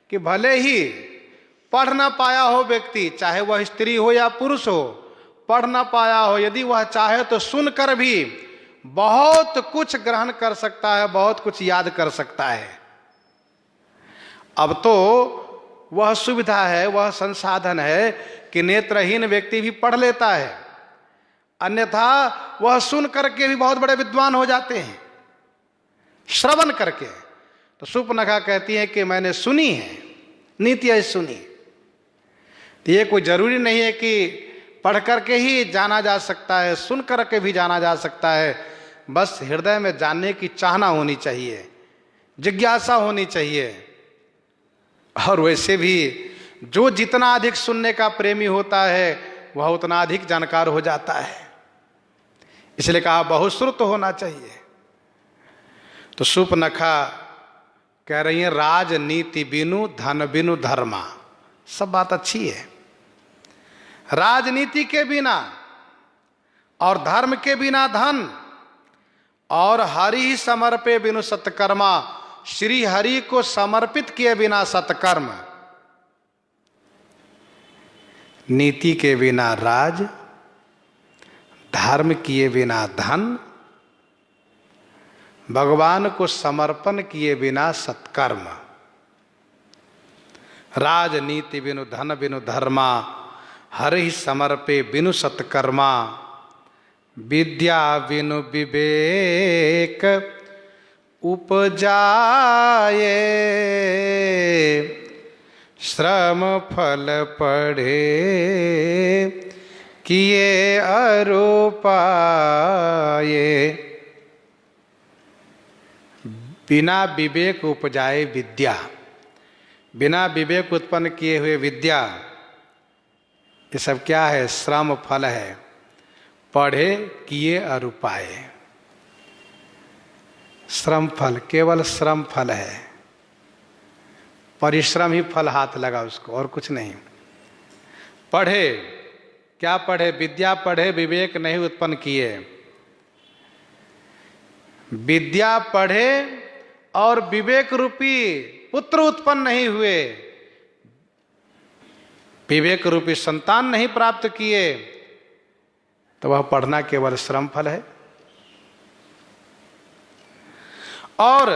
कि भले ही पढ़ ना पाया हो व्यक्ति, चाहे वह स्त्री हो या पुरुष हो, पढ़ ना पाया हो, यदि वह चाहे तो सुनकर भी बहुत कुछ ग्रहण कर सकता है, बहुत कुछ याद कर सकता है। अब तो वह सुविधा है, वह संसाधन है कि नेत्रहीन व्यक्ति भी पढ़ लेता है, अन्यथा वह सुन करके भी बहुत बड़े विद्वान हो जाते हैं, श्रवण करके। तो शूर्पणखा कहती है कि मैंने सुनी है, नीति ऐसी सुनी। तो ये कोई जरूरी नहीं है कि पढ़ करके ही जाना जा सकता है, सुन करके भी जाना जा सकता है। बस हृदय में जानने की चाहना होनी चाहिए, जिज्ञासा होनी चाहिए। और वैसे भी जो जितना अधिक सुनने का प्रेमी होता है वह उतना अधिक जानकार हो जाता है। इसलिए कहा बहुश्रुत होना चाहिए। तो शूर्पणखा कह रही है राजनीति बिनु धन बिनु धर्मा। सब बात अच्छी है। राजनीति के बिना और धर्म के बिना धन, और हरि समर्पे बिनु सत्कर्मा, श्री हरि को समर्पित किए बिना सत्कर्म। नीति के बिना राज, धर्म किए बिना धन, भगवान को समर्पण किए बिना सत्कर्म। राजनीति बिनु धन बिनु धर्मा, हरि समर्पे बिनु सत्कर्मा। विद्या बिनु विवेक उपजाए, श्रम फल पढ़े किए अरु पाए। बिना विवेक उपजाए विद्या, बिना विवेक उत्पन्न किए हुए विद्या, ये सब क्या है? श्रम फल है। पढ़े किए अरु पाए। श्रम फल, केवल श्रम फल है, परिश्रम ही फल हाथ लगा उसको, और कुछ नहीं। पढ़े, क्या पढ़े? विद्या पढ़े, विवेक नहीं उत्पन्न किए। विद्या पढ़े और विवेक रूपी पुत्र उत्पन्न नहीं हुए, विवेक रूपी संतान नहीं प्राप्त किए, तो वह पढ़ना केवल श्रम फल है। और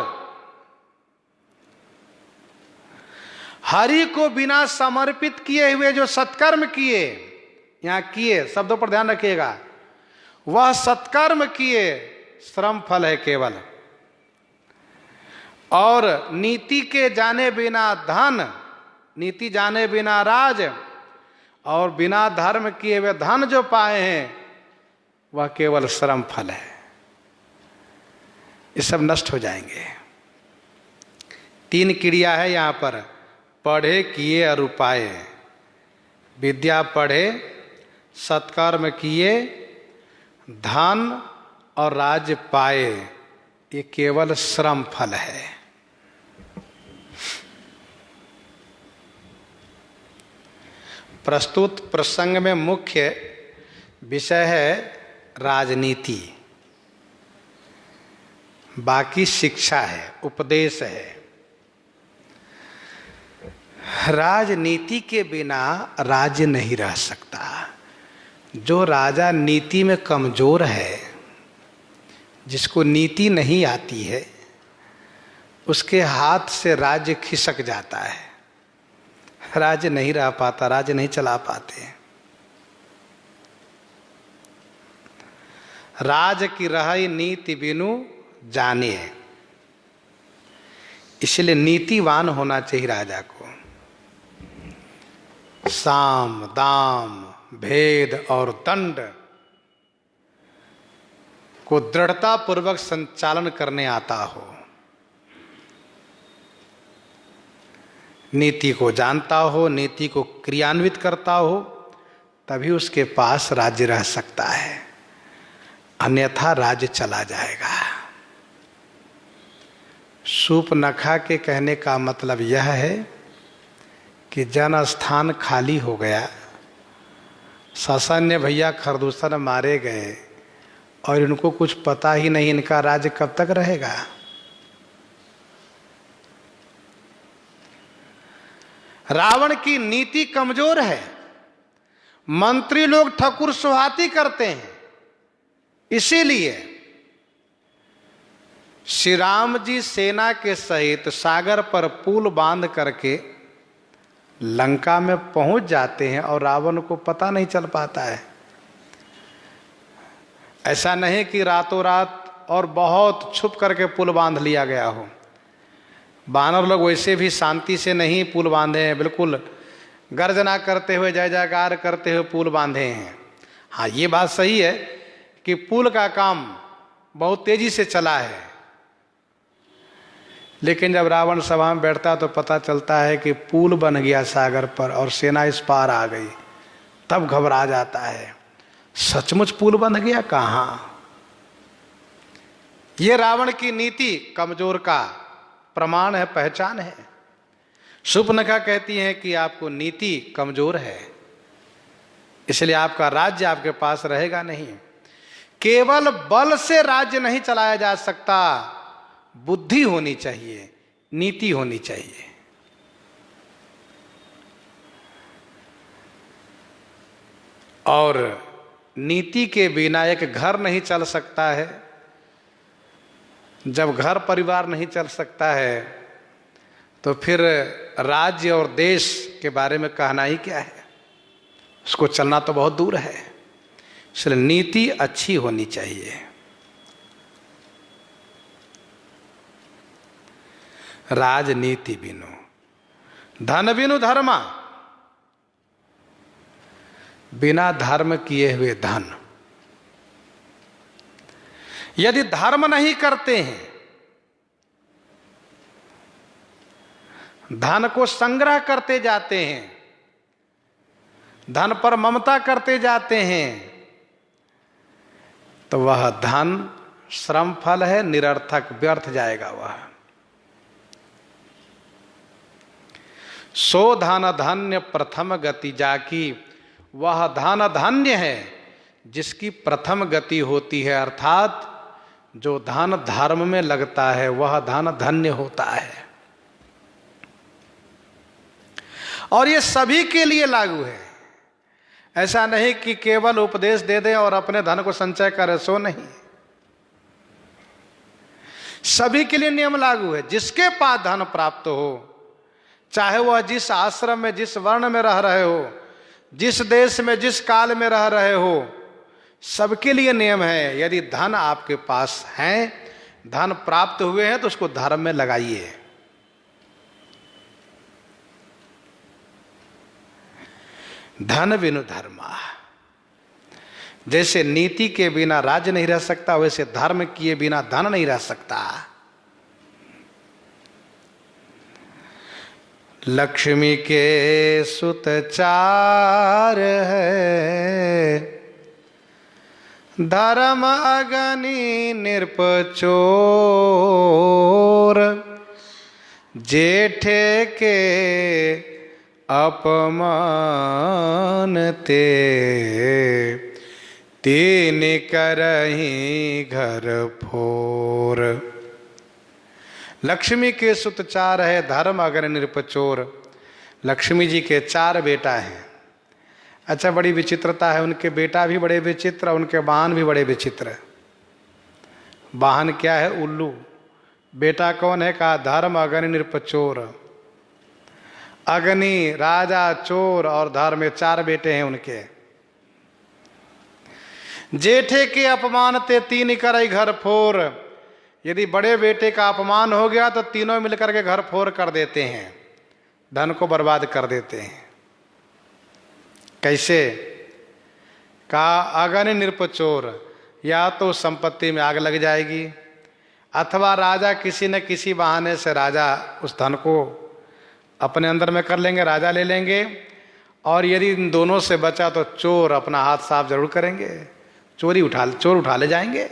हरि को बिना समर्पित किए हुए जो सत्कर्म किए, यहां किए शब्दों पर ध्यान रखिएगा, वह सत्कर्म किए श्रम फल है केवल। और नीति के जाने बिना धन, नीति जाने बिना राज, और बिना धर्म किए हुए धन जो पाए हैं वह केवल श्रम फल है। ये सब नष्ट हो जाएंगे। तीन क्रिया है यहां पर, पढ़े किए और उपाय। विद्या पढ़े, सत्कर्म किए, धन और राज्य पाए, ये केवल श्रम फल है। प्रस्तुत प्रसंग में मुख्य विषय है राजनीति, बाकी शिक्षा है, उपदेश है। राजनीति के बिना राज्य नहीं रह सकता। जो राजा नीति में कमजोर है, जिसको नीति नहीं आती है, उसके हाथ से राज्य खिसक जाता है, राज्य नहीं रह पाता, राज्य नहीं चला पाते। राज की रहाई नीति बिनु जाने, इसलिए नीतिवान होना चाहिए राजा को। साम दाम भेद और दंड को दृढ़ता पूर्वक संचालन करने आता हो, नीति को जानता हो, नीति को क्रियान्वित करता हो, तभी उसके पास राज्य रह सकता है, अन्यथा राज्य चला जाएगा। शूर्पणखा के कहने का मतलब यह है कि जन स्थान खाली हो गया, ससन्य भैया खरदूषण मारे गए और इनको कुछ पता ही नहीं इनका राज्य कब तक रहेगा। रावण की नीति कमजोर है, मंत्री लोग ठकुर सुहाती करते हैं, इसीलिए श्री राम जी सेना के सहित सागर पर पुल बांध करके लंका में पहुंच जाते हैं और रावण को पता नहीं चल पाता है। ऐसा नहीं कि रातों रात और बहुत छुप करके पुल बांध लिया गया हो। वानर लोग वैसे भी शांति से नहीं पुल बांधे हैं, बिल्कुल गर्जना करते हुए, जय जयकार करते हुए पुल बांधे हैं। हाँ, ये बात सही है कि पुल का काम बहुत तेजी से चला है, लेकिन जब रावण सभा में बैठता तो पता चलता है कि पुल बन गया सागर पर और सेना इस पार आ गई, तब घबरा जाता है। सचमुच पुल बन गया कहाँ? ये रावण की नीति कमजोर का प्रमाण है, पहचान है। शूर्पणखा कहती है कि आपको नीति कमजोर है, इसलिए आपका राज्य आपके पास रहेगा नहीं। केवल बल से राज्य नहीं चलाया जा सकता, बुद्धि होनी चाहिए, नीति होनी चाहिए। और नीति के बिना एक घर नहीं चल सकता है। जब घर परिवार नहीं चल सकता है तो फिर राज्य और देश के बारे में कहना ही क्या है, उसको चलना तो बहुत दूर है। इसलिए नीति अच्छी होनी चाहिए। राजनीति बिनु धन बिनु धर्मा, बिना धर्म किए हुए धन। यदि धर्म नहीं करते हैं, धन को संग्रह करते जाते हैं, धन पर ममता करते जाते हैं, तो वह धन श्रम फल है, निरर्थक, व्यर्थ जाएगा वह। सो धन धन्य प्रथम गति जाकी, वह धन धन्य है जिसकी प्रथम गति होती है, अर्थात जो धन धर्म में लगता है वह धन धन्य होता है। और ये सभी के लिए लागू है। ऐसा नहीं कि केवल उपदेश दे दें और अपने धन को संचय करें, सो नहीं। सभी के लिए नियम लागू है। जिसके पास धन प्राप्त हो, चाहे वह जिस आश्रम में, जिस वर्ण में रह रहे हो, जिस देश में, जिस काल में रह रहे हो, सबके लिए नियम है। यदि धन आपके पास है, धन प्राप्त हुए हैं, तो उसको धर्म में लगाइए। धन बिनु धर्मा, जैसे नीति के बिना राज्य नहीं रह सकता, वैसे धर्म किए बिना धन नहीं रह सकता। लक्ष्मी के सुत चार है, धर्म अगनी नृप चोर, जेठे के अपमान ते, तीन करही घर फोर। लक्ष्मी के सुत चार है, धर्म अगन नृप चोर। लक्ष्मी जी के चार बेटा हैं। अच्छा, बड़ी विचित्रता है, उनके बेटा भी बड़े विचित्र, उनके वाहन भी बड़े विचित्र। वाहन क्या है? उल्लू। बेटा कौन है? कहा धर्म अगनि नृप चोर। अग्नि, राजा, चोर और धर्म, में चार बेटे हैं उनके। जेठे के अपमान ते तीन करई घर फोर। यदि बड़े बेटे का अपमान हो गया तो तीनों मिलकर के घर फोर कर देते हैं, धन को बर्बाद कर देते हैं। कैसे? कहा अगनि नृप चोर, या तो संपत्ति में आग लग जाएगी, अथवा राजा किसी न किसी बहाने से राजा उस धन को अपने अंदर में कर लेंगे, राजा ले लेंगे। और यदि इन दोनों से बचा तो चोर अपना हाथ साफ जरूर करेंगे, चोर उठा ले जाएंगे।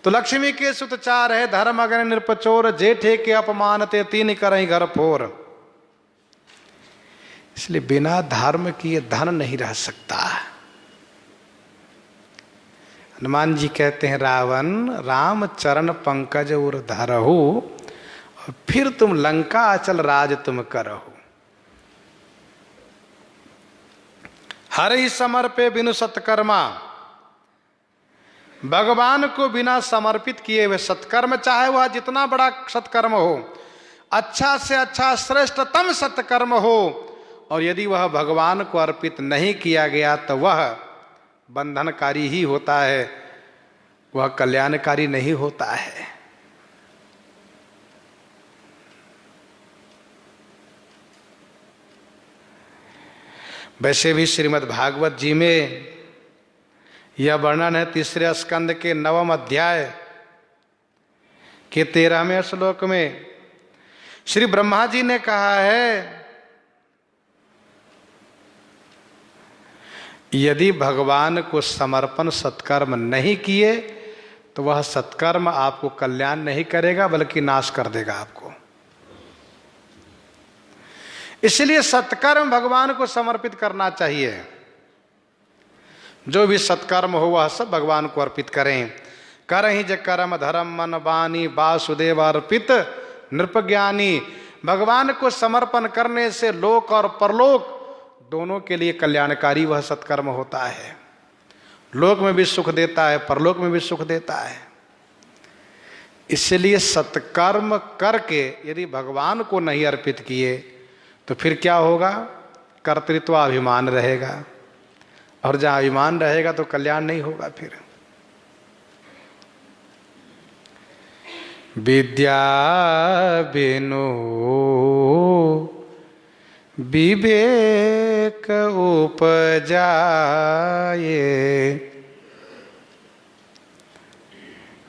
तो लक्ष्मी के सुत चार है, धर्म अगनि नृप चोर, जेठे के अपमान ते तीन करई घर फोर। इसलिए बिना धर्म किए धन नहीं रह सकता। हनुमान जी कहते हैं, रावण राम चरण पंकज उर धरहु, और फिर तुम लंका अचल राज तुम करहु। हर ही समर्पे बिनु सत्कर्मा। भगवान को बिना समर्पित किए हुए सत्कर्म, चाहे वह जितना बड़ा सत्कर्म हो, अच्छा से अच्छा श्रेष्ठतम सत्कर्म हो, और यदि वह भगवान को अर्पित नहीं किया गया तो वह बंधनकारी ही होता है, वह कल्याणकारी नहीं होता है। वैसे भी श्रीमद् भागवत जी में यह वर्णन है, तीसरे स्कंद के 9वें अध्याय के 13वें श्लोक में श्री ब्रह्मा जी ने कहा है, यदि भगवान को समर्पण सत्कर्म नहीं किए तो वह सत्कर्म आपको कल्याण नहीं करेगा बल्कि नाश कर देगा आपको। इसलिए सत्कर्म भगवान को समर्पित करना चाहिए। जो भी सत्कर्म हो वह सब भगवान को अर्पित करें। करहि ज कर्म धर्म मन वाणी वासुदेव अर्पित नृपज्ञानी। भगवान को समर्पण करने से लोक और परलोक दोनों के लिए कल्याणकारी वह सत्कर्म होता है। लोक में भी सुख देता है, परलोक में भी सुख देता है। इसलिए सत्कर्म करके यदि भगवान को नहीं अर्पित किए तो फिर क्या होगा? कर्तृत्वाभिमान रहेगा, और जहां अभिमान रहेगा तो कल्याण नहीं होगा। फिर विद्या बिनु विवेक उपजाए।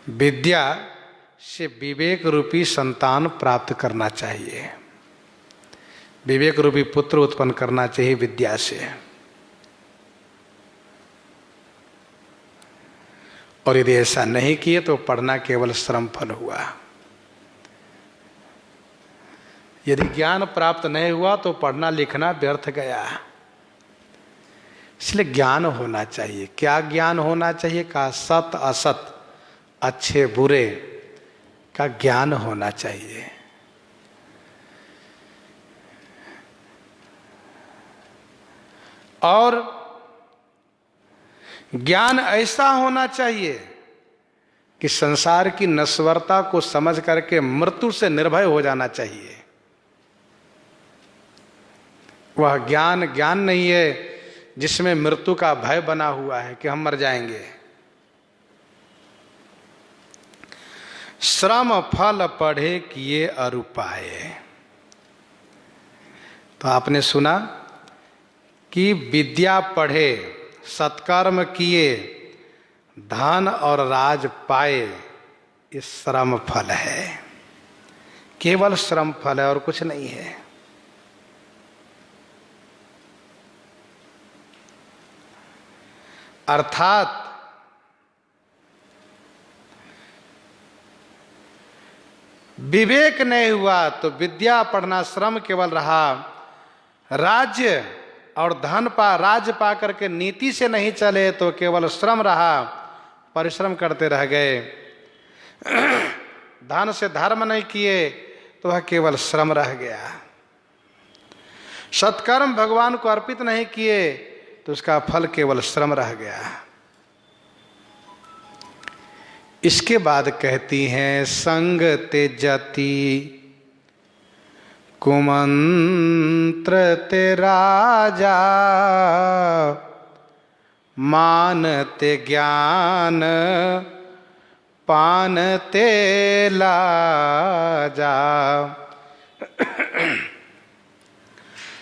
विद्या से विवेक रूपी संतान प्राप्त करना चाहिए, विवेक रूपी पुत्र उत्पन्न करना चाहिए विद्या से। और यदि ऐसा नहीं किए तो पढ़ना केवल श्रम फल हुआ। यदि ज्ञान प्राप्त नहीं हुआ तो पढ़ना लिखना व्यर्थ गया। इसलिए ज्ञान होना चाहिए। क्या ज्ञान होना चाहिए? का सत असत, अच्छे बुरे का ज्ञान होना चाहिए। और ज्ञान ऐसा होना चाहिए कि संसार की नश्वरता को समझ करके मृत्यु से निर्भय हो जाना चाहिए। वह ज्ञान नहीं है जिसमें मृत्यु का भय बना हुआ है कि हम मर जाएंगे। श्रम फल पढ़े किए अरुपाए। तो आपने सुना कि विद्या पढ़े, सत्कर्म किए, धन और राज पाए, ये श्रम फल है। केवल श्रम फल है और कुछ नहीं है। अर्थात विवेक नहीं हुआ तो विद्या पढ़ना श्रम केवल रहा। राज्य और धन राज्य पा करके नीति से नहीं चले तो केवल श्रम रहा, परिश्रम करते रह गए। धन से धर्म नहीं किए तो वह केवल श्रम रह गया। सत्कर्म भगवान को अर्पित नहीं किए तो उसका फल केवल श्रम रह गया। इसके बाद कहती हैं संग त्यजति कुमंत्र ते राजा, मानते ज्ञान पानते लाजा।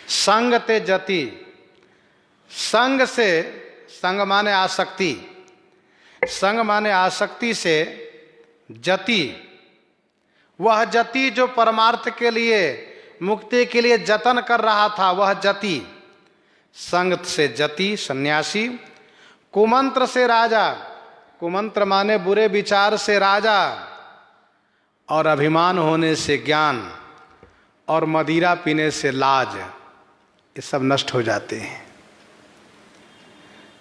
संग त्यजति, संग से, संग माने आसक्ति, संग माने आसक्ति से जति, वह जति जो परमार्थ के लिए मुक्ति के लिए जतन कर रहा था वह जति। संग से जति सन्यासी, कुमंत्र से राजा, कुमंत्र माने बुरे विचार से राजा, और अभिमान होने से ज्ञान, और मदिरा पीने से लाज, ये सब नष्ट हो जाते हैं।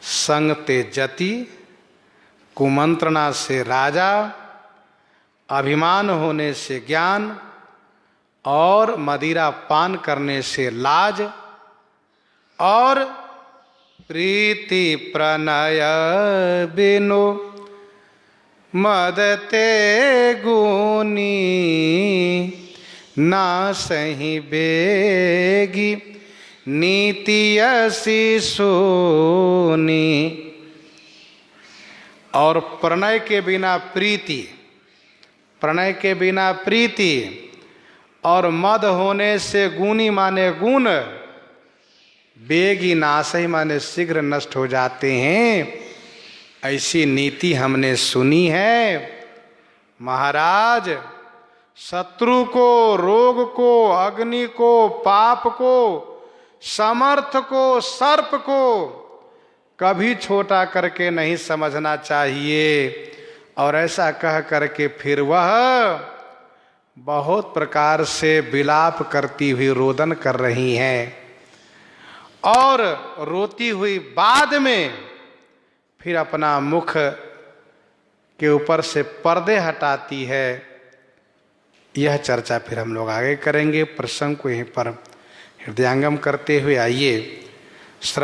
संग त्यजति, कुमंत्रणा से राजा, अभिमान होने से ज्ञान, और मदिरा पान करने से लाज, और प्रीति प्रणय बिनु मदते गुनी, ना सही बेगी नीति असी सोनी। और प्रणय के बिना प्रीति, प्रणय के बिना प्रीति, और मद होने से गुणी माने गुण, बेगी नासही माने शीघ्र नष्ट हो जाते हैं। ऐसी नीति हमने सुनी है। महाराज, शत्रु को, रोग को, अग्नि को, पाप को, समर्थ को, सर्प को कभी छोटा करके नहीं समझना चाहिए। और ऐसा कह करके फिर वह बहुत प्रकार से विलाप करती हुई रोदन कर रही हैं, और रोती हुई बाद में फिर अपना मुख के ऊपर से पर्दे हटाती है। यह चर्चा फिर हम लोग आगे करेंगे। प्रसंग को यहीं पर हृदयांगम करते हुए आइए